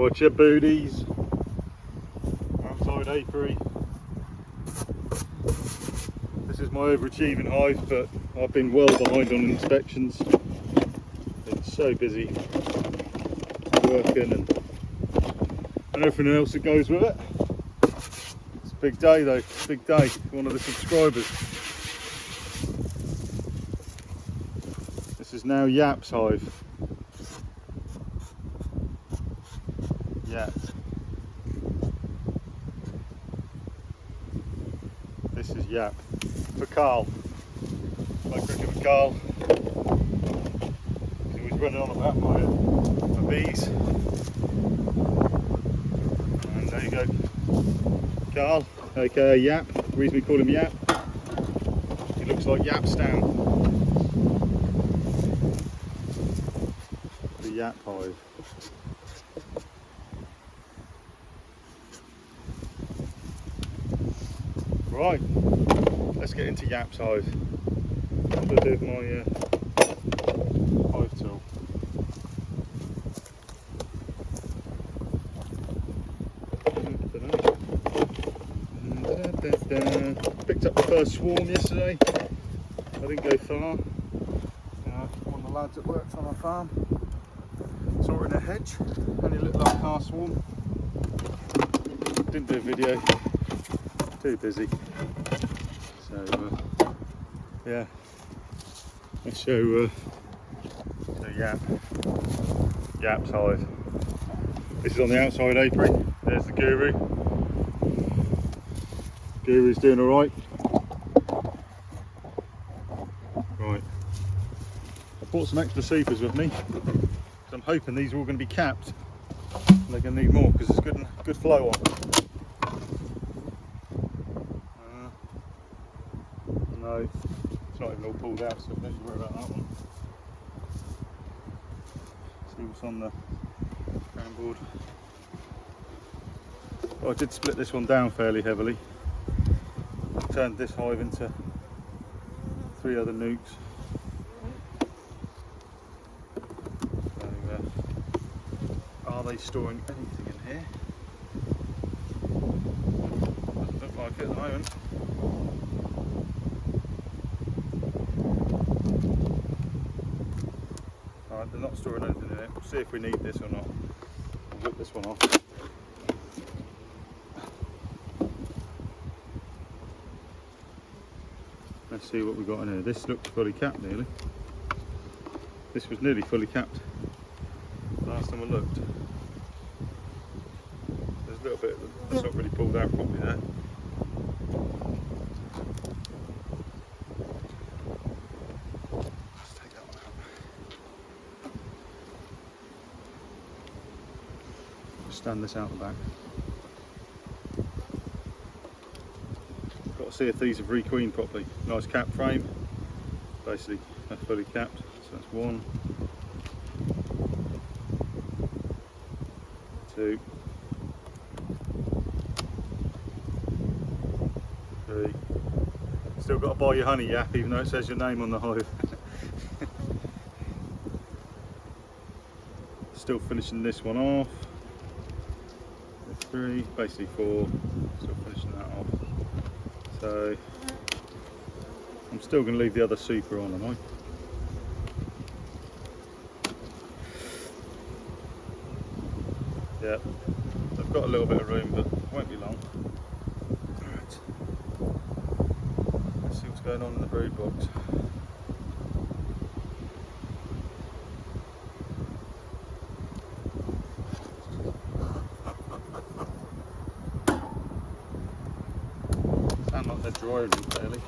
Watch your booties. Outside apiary. This is my overachieving hive, but I've been well behind on inspections. Been so busy working and everything else that goes with it. It's a big day though, big day for one of the subscribers. This is now Yap's hive. Yap. This is Yap. For Carl. Like cricket with Carl. He's always running on about my bees. And there you go. Carl, aka Yap. The reason we call him Yap. He looks like Yap Stan. The Yap hive. Right, let's get into Yap's hive. What do I do with my hive tool? Picked up the first swarm yesterday. I didn't go far. One of the lads that works on our farm saw it in a hedge. Only looked like a car swarm. Didn't do a video. Too busy. So yeah, let's show Yap's hive. This is on the outside apiary. There's the guru. Guru's doing all right. Right. I brought some extra supers with me. So I'm hoping these are all going to be capped. And they're going to need more because there's good flow on. No, it's not even all pulled out, so don't you worry about that one. See what's on the ground board. Well, I did split this one down fairly heavily. I turned this hive into 3 other nukes. So, are they storing anything in here? Doesn't look like it at the moment. They're not storing anything in it. We'll see if we need this or not. We'll rip this one off. Let's see what we've got in here. This looks fully capped nearly. This was nearly fully capped last time I looked. There's a little bit that's not really pulled out properly there. Stand this out the back. Got to see if these have requeened properly. Nice cap frame. Basically, they're fully capped. So that's 1, 2, 3. Still got to buy your honey, Yap, even though it says your name on the hive. Still finishing this one off. 3, basically 4, still finishing that off. So I'm still going to leave the other super on, am I? Yeah, I've got a little bit of room, but it won't be long. Alright, let's see what's going on in the brood box. They're drying fairly,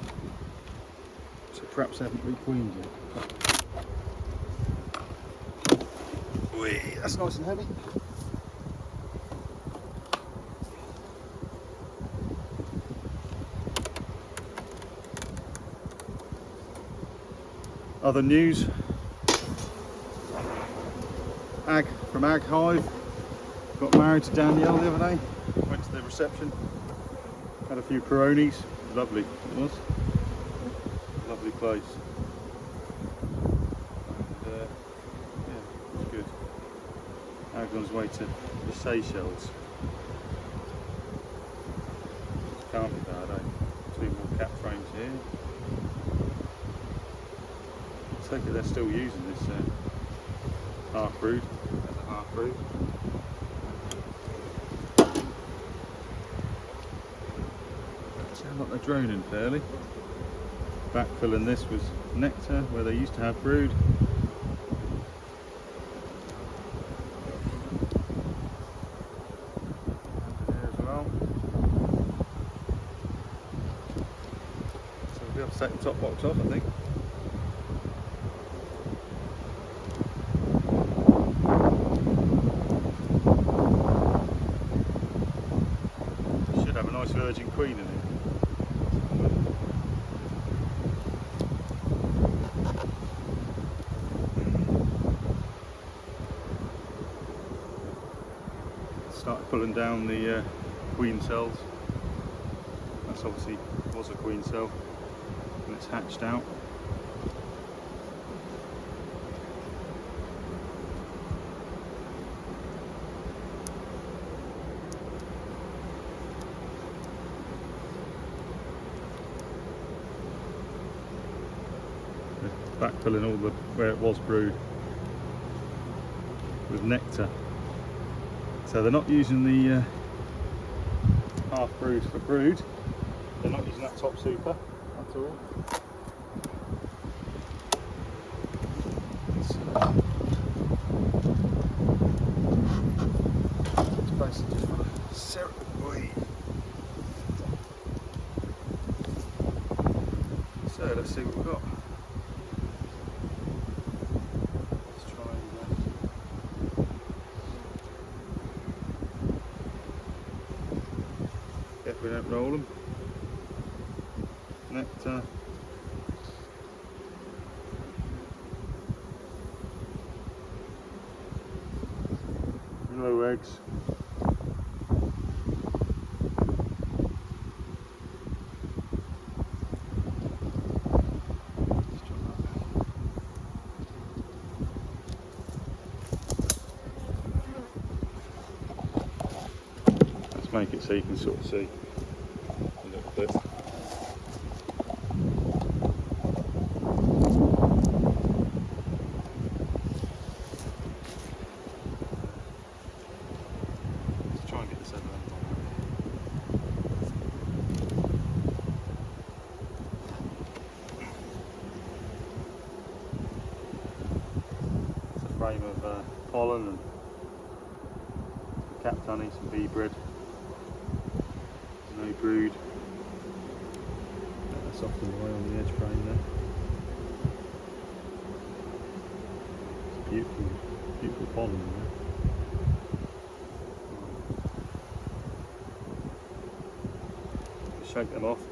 so perhaps they haven't requeened yet. Whee, that's nice and heavy. Other news, from Hive got married to Danielle the other day, went to the reception, had a few Peronis. Lovely it was. Lovely place. And, yeah, it was good. be on his way to the Seychelles. Can't be bad, eh? 2 more cap frames here. I take it they're still using this half brood as a half brood. Sound like they're droning fairly. Backfilling this was nectar where they used to have brood. There as well. So we'll be able to take the top box off, I think. Should have a nice virgin queen in it. Started pulling down the queen cells. That's obviously was a queen cell and it's hatched out. Backfilling all the where it was brood with nectar. So they're not using the half brood for brood. They're not using that top super at all. It's basically just for the syrup. So let's see what we've got. If we don't roll them. Nectar. No eggs. Let's make it so you can sort of see a little bit. Let's try and get this over there. It's a frame of pollen and capped honey, some bee bread. No brood. That's often the way on the edge frame there. It's beautiful, beautiful pollen in there. Shake them off,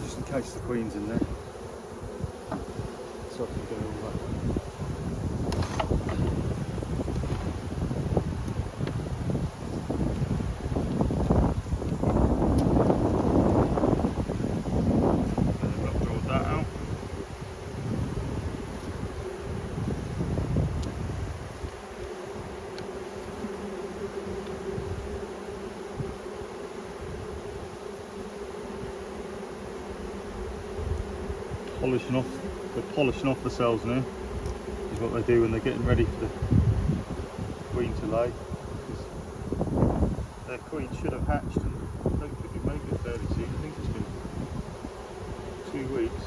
just in case the queen's in there. So I can do all that. Polishing off, they're polishing off the cells now, is what they do when they're getting ready for the queen to lay. Their queen should have hatched and hopefully be mating fairly soon. I think it's been 2 weeks.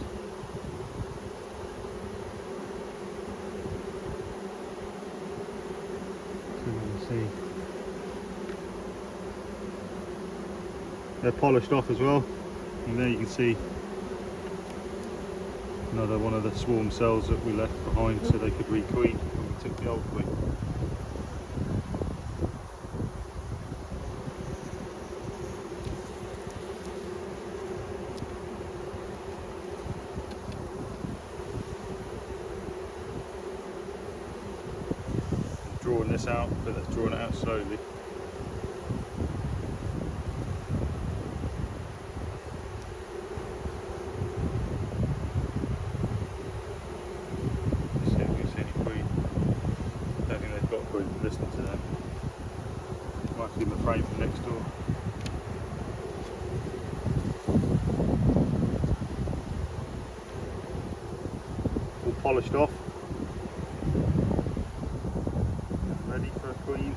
So you can see they're polished off as well, and there you can see another one of the swarm cells that we left behind so they could re-queen when we took the old queen. Drawing this out, but that's drawing it out slowly. Listening to them. Give them a frame from next door. All polished off. Ready for a queen.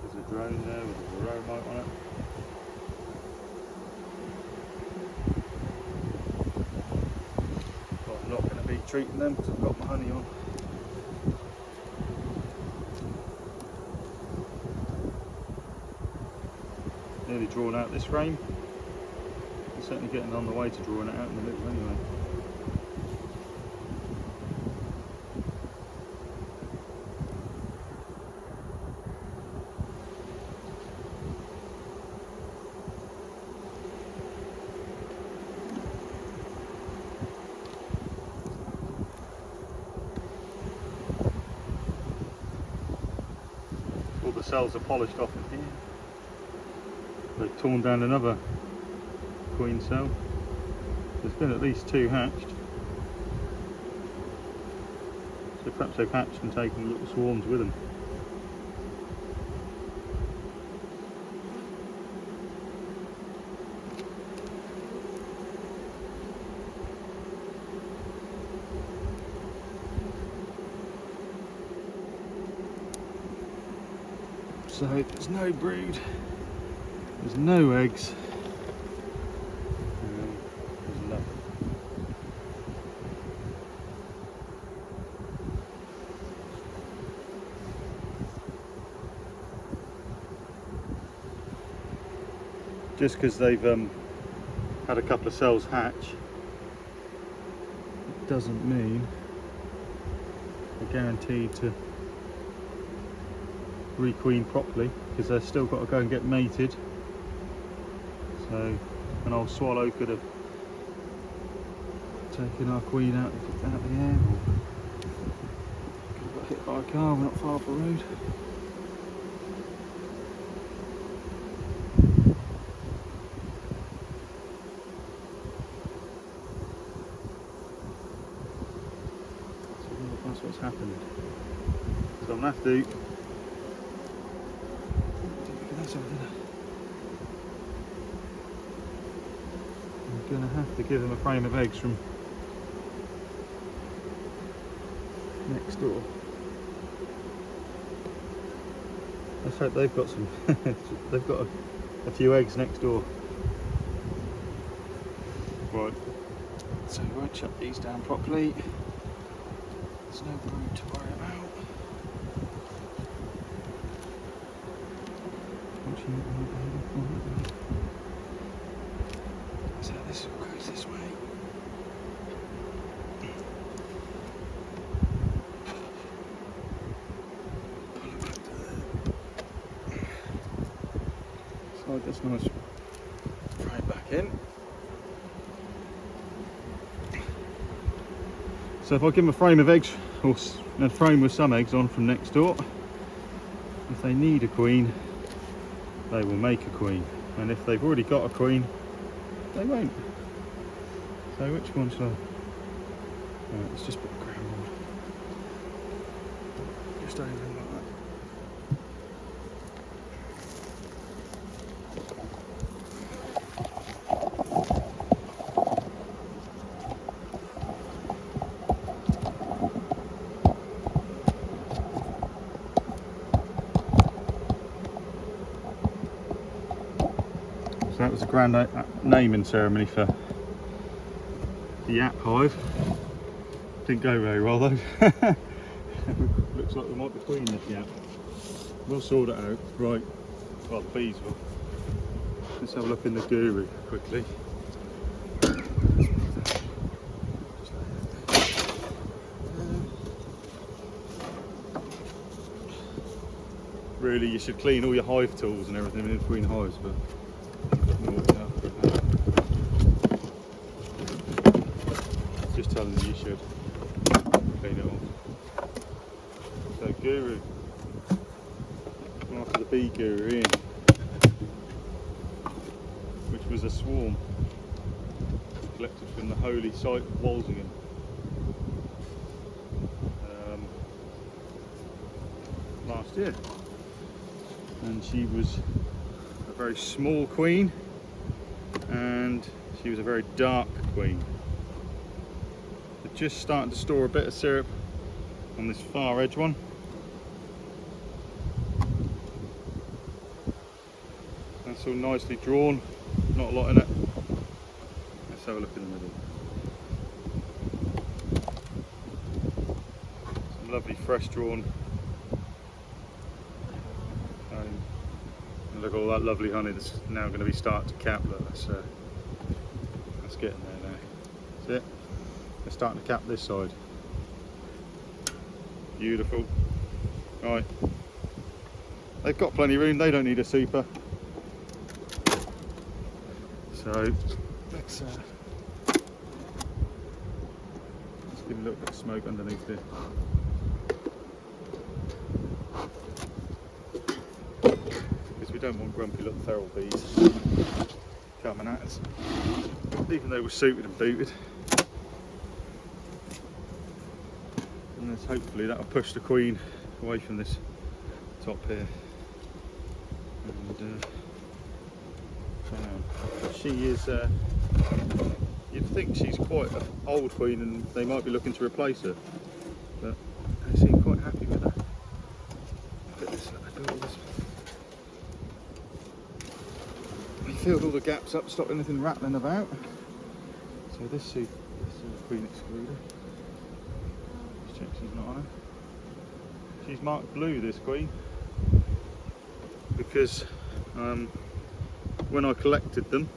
There's a drone there with a remote on it. But I'm not going to be treating them because I've got my honey on. Nearly drawn out this frame. I'm certainly getting on the way to drawing it out in the middle anyway. All the cells are polished off in here. They've torn down another queen cell. There's been at least 2 hatched. So perhaps they've hatched and taken little swarms with them. So there's no brood. There's no eggs. There's nothing. Just because they've had a couple of cells hatch, it doesn't mean they're guaranteed to requeen properly, because they've still got to go and get mated. So an old swallow could have taken our queen out of the air, or could have got hit by a car. We're not far off the road. So that's what's happened. So I'm going to have to I'm going to have to give them a frame of eggs from next door. Let's hope they've got some. They've got a few eggs next door. Right, so we won't shut these down properly. There's no brood to worry about. So this goes this way. Pull it back to there. Slide this nice frame back in. So if I give them a frame of eggs, or a frame with some eggs on from next door, if they need a queen, they will make a queen, and if they've already got a queen, they won't. So which one shall I? Right, let's just put the ground on. Just over like that. So that was a grand naming ceremony for the Yap Hive. Didn't go very well though. Looks like we might be queen this Yap. We'll sort it out. Right, well the bees will. Let's have a look in the guru quickly. Really, you should clean all your hive tools and everything in between hives, but just telling you, you should clean it off. So guru, after the bee guru in, which was a swarm collected from the holy site of Walsingham. last year, and she was a very small queen, and she was a very dark queen. They're just starting to store a bit of syrup on this far edge one. That's all nicely drawn, not a lot in it. Let's have a look in the middle. Some lovely fresh drawn. And look at all that lovely honey that's now going to be starting to cap. Look, that's getting there now. That's it. They're starting to cap this side. Beautiful. Right. They've got plenty of room, they don't need a super. So let's give a little bit of smoke underneath here. Because we don't want grumpy little feral bees coming at us, even though we're suited and booted. And let's hopefully that'll push the queen away from this top here. And she is, you'd think she's quite an old queen and they might be looking to replace her, but they seem quite happy with her. Look at this, look at this. They filled all the gaps up, stopped anything rattling about. So this is queen excluder. Let's check she's not on her. She's marked blue, this queen, because when I collected them,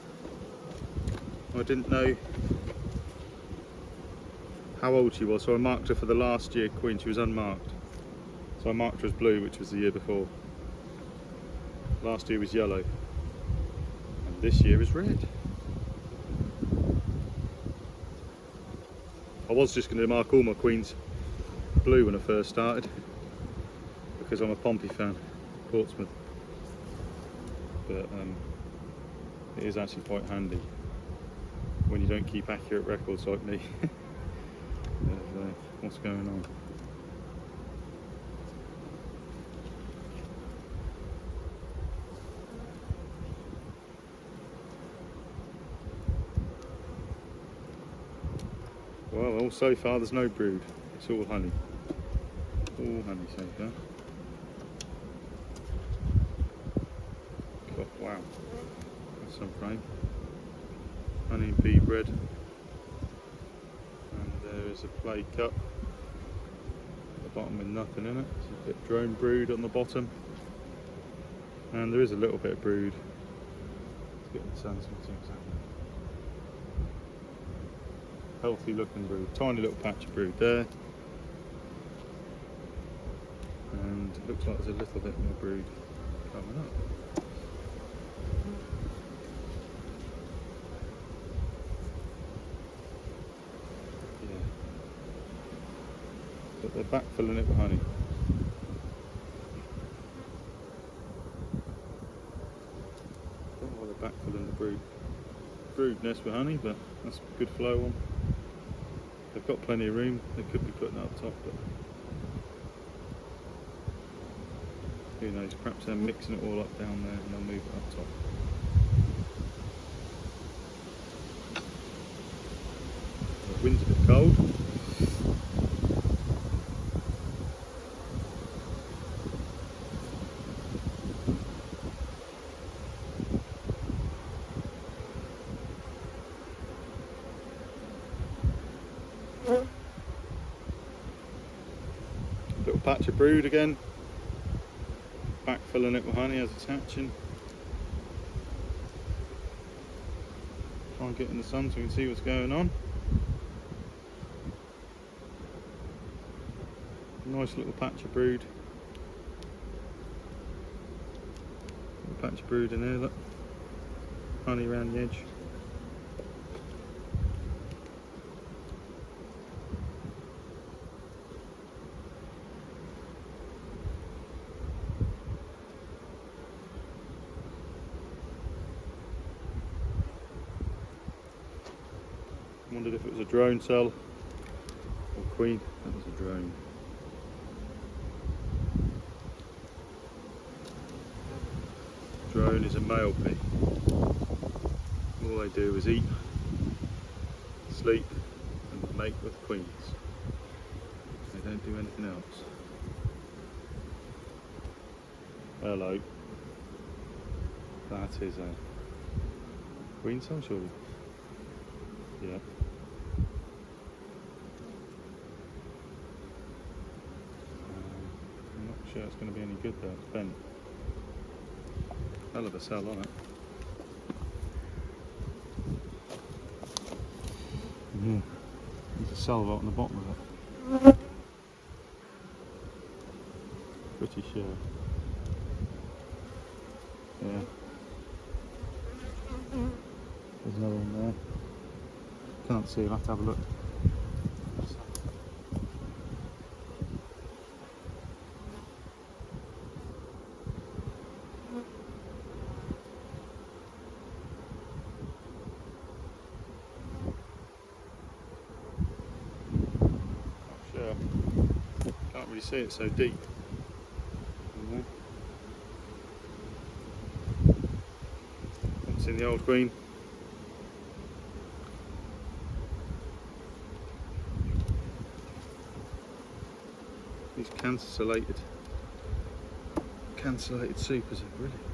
I didn't know how old she was, so I marked her for the last year queen. She was unmarked, so I marked her as blue, which was the year before. Last year was yellow, and this year is red. I was just going to mark all my queens blue when I first started, because I'm a Pompey fan, Portsmouth, but it is actually quite handy when you don't keep accurate records like me of what's going on. Well, so far there's no brood, it's all honey. All honey so far. God, wow, that's some frame. Honey and bee bread. And there is a play cup at the bottom with nothing in it. There's a bit of drone brood on the bottom. And there is a little bit of brood. Let's get in the sun so we can see what's happening. Healthy looking brood, tiny little patch of brood there. And it looks like there's a little bit more brood coming up. Yeah. But they're backfilling it with honey. Don't know why they're backfilling the brood nest with honey, but that's a good flow on. They've got plenty of room, they could be putting it up top, but who knows, perhaps they're mixing it all up down there and they'll move it up top. The wind's a bit cold. Little patch of brood again. Backfilling it with honey as it's hatching. Try and get in the sun so we can see what's going on. Nice little patch of brood. Little patch of brood in there, look. Honey around the edge. Wondered if it was a drone cell or queen. That was a drone. drone is a male bee. All they do is eat, sleep and mate with queens. They don't do anything else. Hello. That is a queen cell, surely? Yeah. I'm not sure it's going to be any good though, it's bent. Hell of a cell on it. Yeah, there's a cell right on the bottom of it. Pretty sure. Yeah. There's another one there. Can't see, I'll have to have a look. Sure. Can't really see it so deep. Haven't seen the old queen. These cancellated supers are brilliant.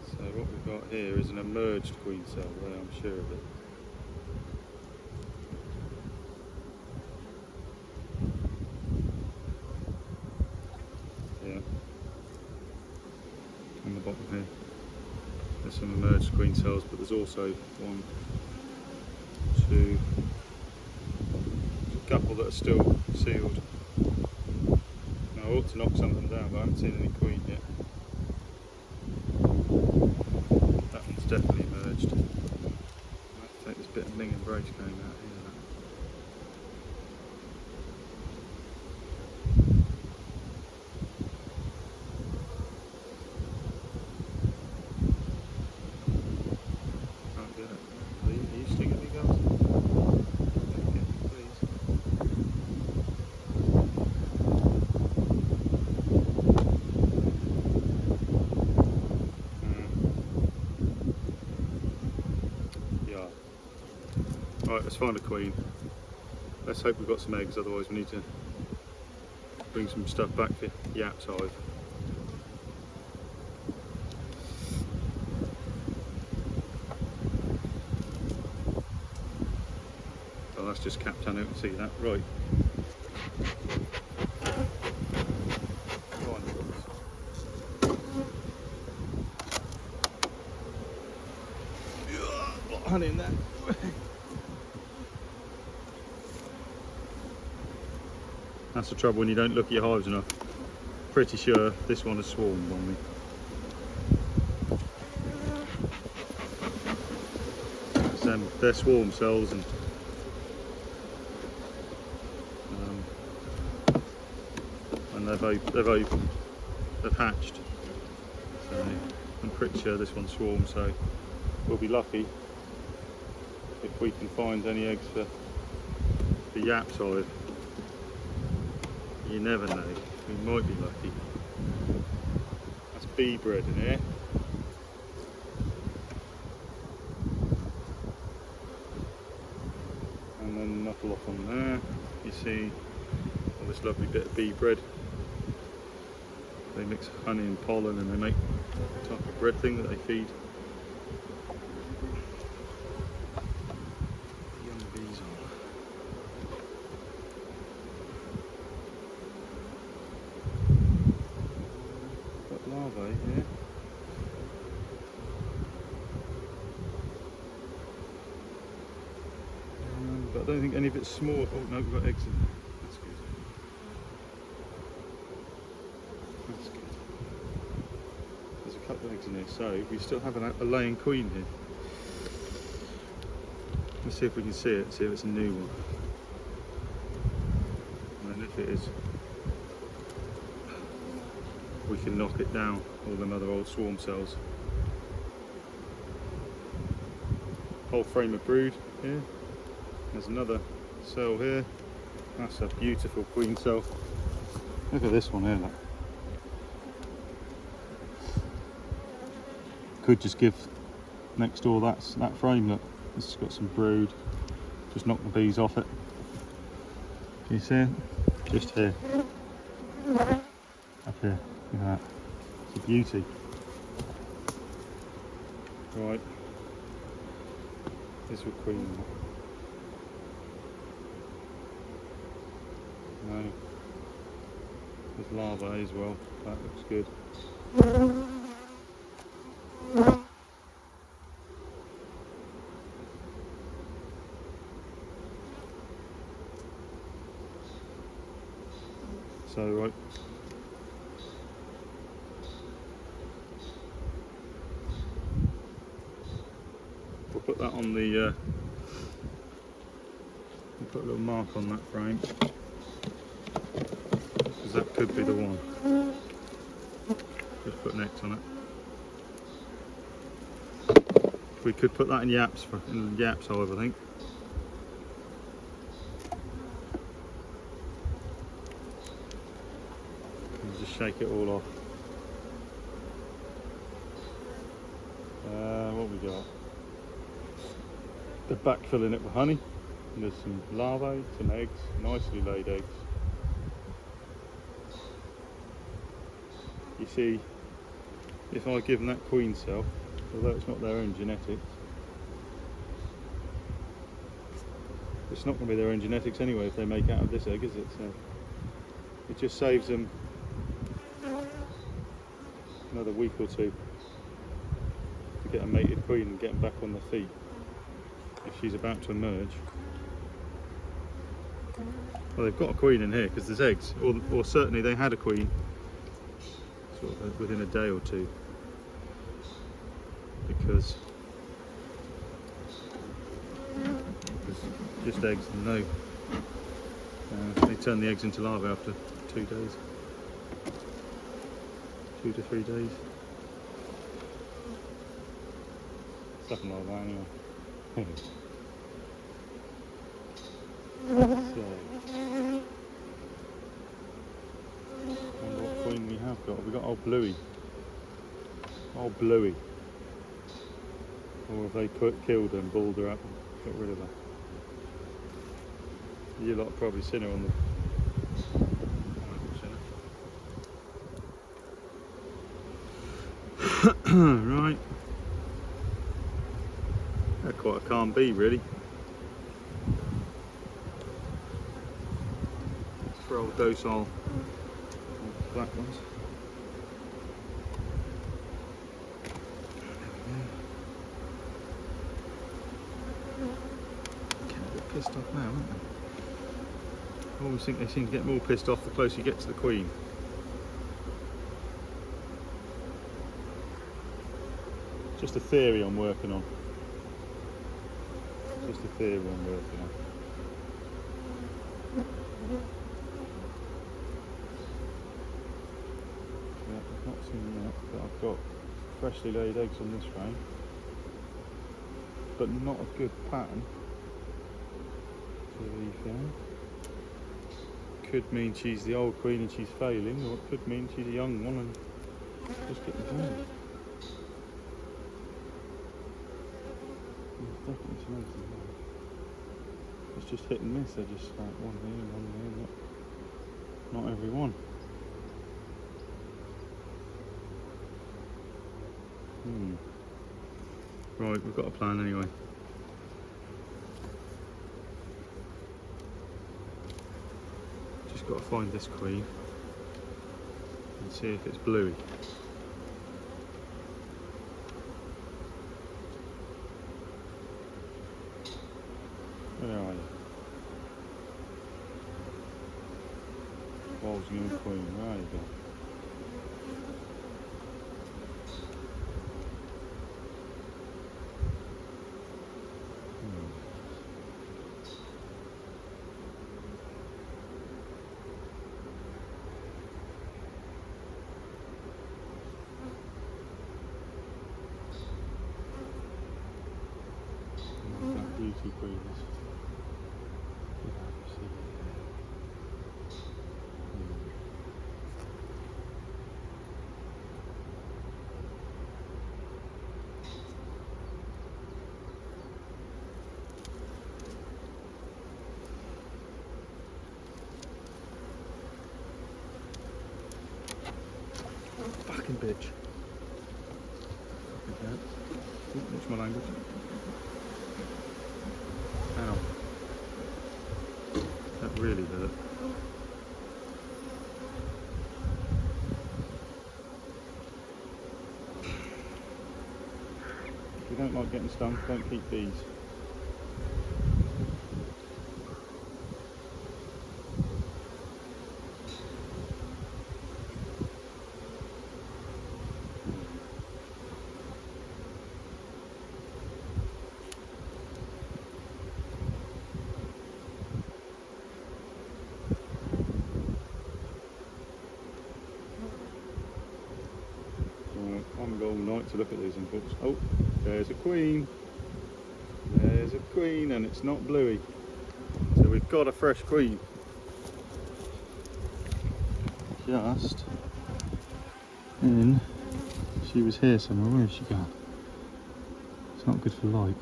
So what we've got here is an emerged queen cell, well, I'm sure of it. Yeah. On the bottom here. There's some emerged queen cells, but there's also one, two, a couple that are still sealed. Now I ought to knock some of them down, but I haven't seen any queen yet. That one's definitely emerged. I think this bit of ling and brace going out here. Can't get it. Are you stinging me, guys? Take it, please. Yeah. Right, let's find a queen. Let's hope we've got some eggs, otherwise we need to bring some stuff back for Yap's hive. Oh, that's just capped down, I can see that. Right. Go on, got honey in there. That's the trouble when you don't look at your hives enough. Pretty sure this one has swarmed on me. They're swarm cells, and they've opened, they've hatched. So I'm pretty sure this one's swarmed. So we'll be lucky if we can find any eggs for Yap's hive. You never know, we might be lucky. That's bee bread in here. And then knuckle off on there. You see all this lovely bit of bee bread. They mix honey and pollen and they make a type of bread thing that they feed. Young bees on. Got larvae here. But I don't think any of it's small. Oh no, we've got eggs in there. That's good. That's good. There's a couple of eggs in here, so we still have a laying queen here. Let's see if we can see it, see if it's a new one. And then if it is, we can knock it down, all them other old swarm cells. whole frame of brood here. There's another cell here. That's a beautiful queen cell. Look at this one here. Look. Could just give next door that frame. Look, this has got some brood. Just knock the bees off it. Can you see it? Just here. Up here. Look at that. It's a beauty. Right. This will queen. No. There's larvae as well. That looks good. So right. We'll put that on the. We'll put a little mark on that frame. That could be the one. Just put an X on it. We could put that in Yap's hive, I think. And just shake it all off. What we got? They're backfilling it with honey. And there's some larvae, some eggs, nicely laid eggs. You see, if I give them that queen cell, although it's not their own genetics, it's not going to be their own genetics anyway if they make out of this egg, is it? So it just saves them another week or two to get a mated queen and get them back on their feet if she's about to emerge. Well, they've got a queen in here because there's eggs, or certainly they had a queen sort of within a day or two, because there's just eggs and no. They turn the eggs into larvae after 2 days, 2 to 3 days. Something like that anyway. So, what queen we have got? We got old Bluey. Old Bluey. Or have they killed her and balled her up and got rid of her? You lot have probably seen her on the. Right. They're quite a calm bee, really. For old docile black ones. Getting a bit pissed off now, aren't they? I always think they seem to get more pissed off the closer you get to the queen. Just a theory I'm working on. Just a theory I'm working on. Yeah, I've not seen that, but I've got freshly laid eggs on this frame, but not a good pattern. To be fair, could mean she's the old queen and she's failing, or it could mean she's a young one and just getting born. There's definitely some eggs in there. It's just hit and miss. They're just like one here, not every one. Right, we've got a plan anyway. Just got to find this queen and see if it's Bluey. Where are you? Walsingham queen, there you go. beauty queens. Fucking bitch. Okay. What's my language? Ow. That really hurt. If you don't like getting stung, don't keep bees. I'm going all night to look at these unfortunately. Oh, there's a queen. There's a queen, and it's not bluey. So we've got a fresh queen. Just in. She was here somewhere. Where is she gone? It's not good for light.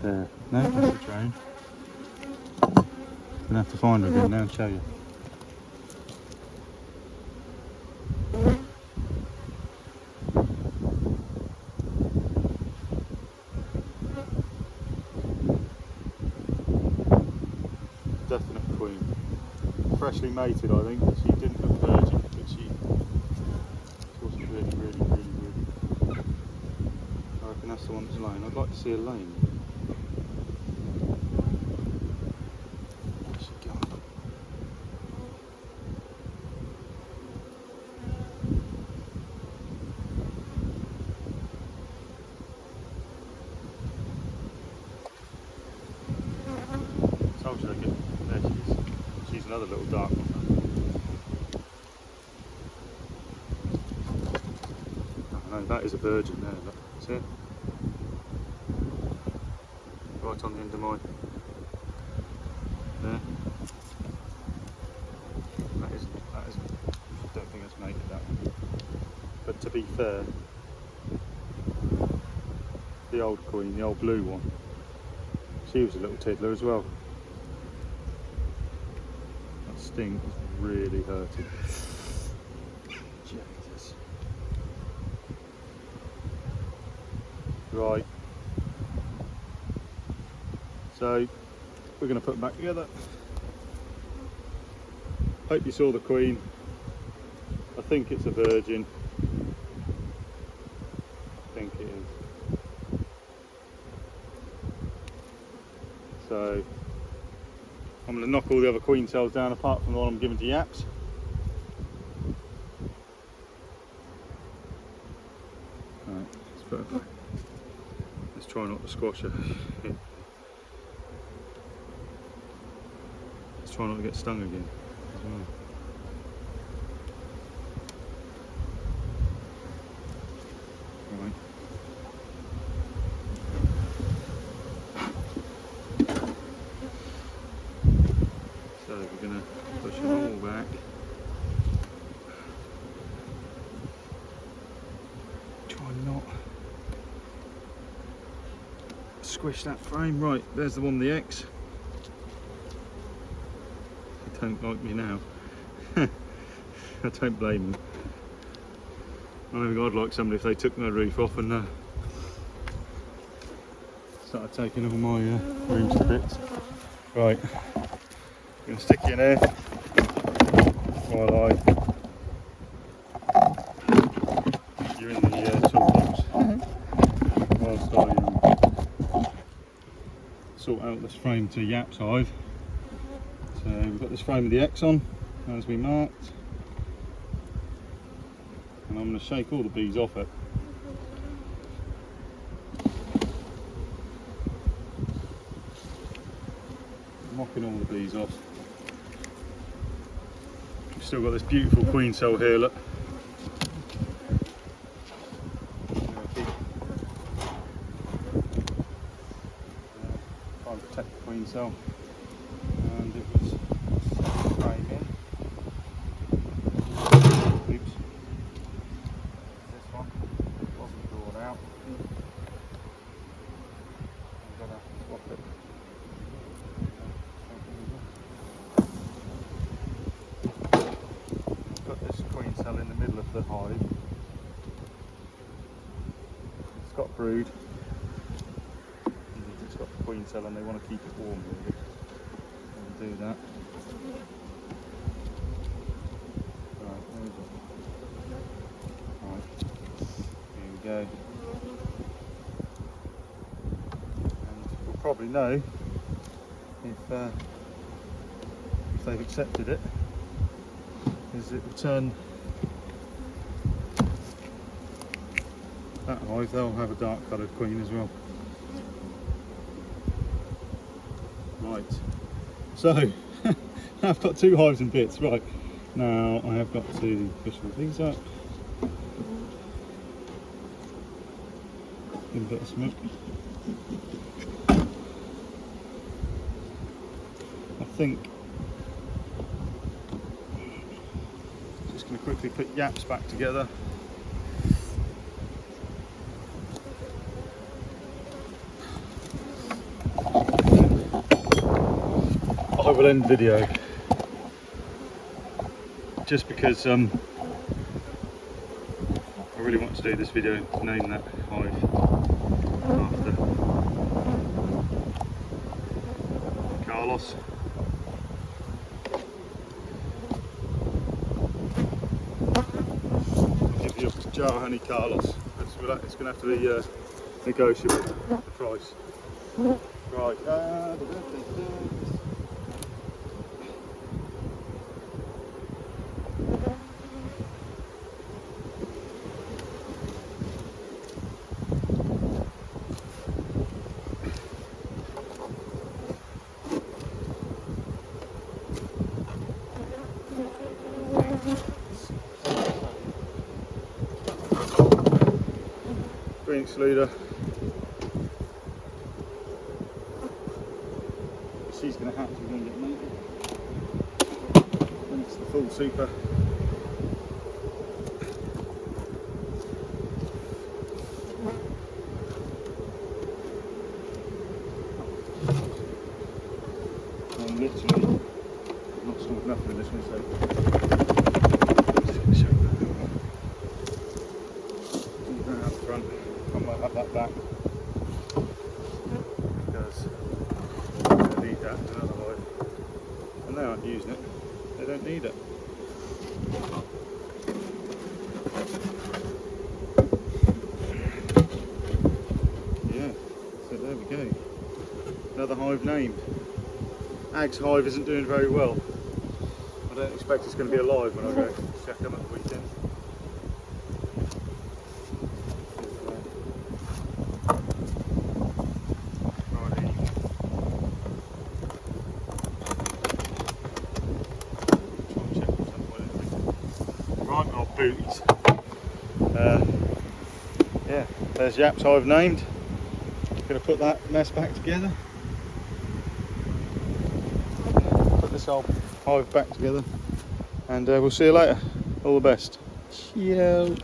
There. No, that's the drone. Gonna have to find her again now and show you. Definite queen. Freshly mated, I think. She didn't look virgin, but she was really, really, really, really. I reckon that's the one that's laying. I'd like to see her laying. Where's she gone? Told you they get. There she is. She's another little dark one. Oh, no, that is a virgin there. Look. See it? Right on the end of mine. There. That isn't. I don't think that's mated, that one. But to be fair, the old queen, the old blue one, she was a little tiddler as well. That sting is really hurting. Jesus. Right. So we're going to put them back together. Hope you saw the queen. I think it's a virgin. I think it is. So I'm going to knock all the other queen cells down apart from the one I'm giving to yaps. Right, let's put her back. Let's try not to squash her. Let's try not to get stung again as well. Right. So we're going to push them all back. Try not squish that frame. Right, there's the one with the X. They don't like me now. I don't blame them. I think I'd like somebody if they took my roof off and started taking all my rooms to bits. Right, I'm going to stick you in here while you're in the toolbox whilst I sort out this frame to Yap's hive. So we've got this frame with the X on as we marked, and I'm going to shake all the bees off it. Mocking all the bees off. We've still got this beautiful queen cell here, look. protect the queen cell, and it was frame in. Oops. This one wasn't drawn out. I'm gonna swap it. Put this queen cell in the middle of the hive. It's got brood. It's got the queen cell and they want to keep it warm really. We'll do that. Right, where is it? Right, here we go. And we'll probably know if they've accepted it, is it will turn that hive, they'll have a dark coloured queen as well. Right, so I've got 2 hives in bits. Right, now I have got to push all these up. Give a bit of smoke. I think just going to quickly put yaps back together. I will end the video just because I really want to do this video to name that hive after Carlos. I'll give you a jar of honey Carlos. It's going to have to be negotiable, the price. Right. Green excluder. She's going to have to get mated when it's the full super. I'm literally not stored nothing in this one, so I'm just going to show you that. Keep that out front. I might have that back because I'm going to need that in another hive, and they aren't using it. They don't need it. Yeah, so there we go. Another hive named. Ag's hive isn't doing very well. I don't expect it's going to be alive when I go check them at the weekend. Right, our booties. Yeah, there's Yap's hive named. Going to put that mess back together. Put this whole hive back together, and we'll see you later. All the best. Cheerio.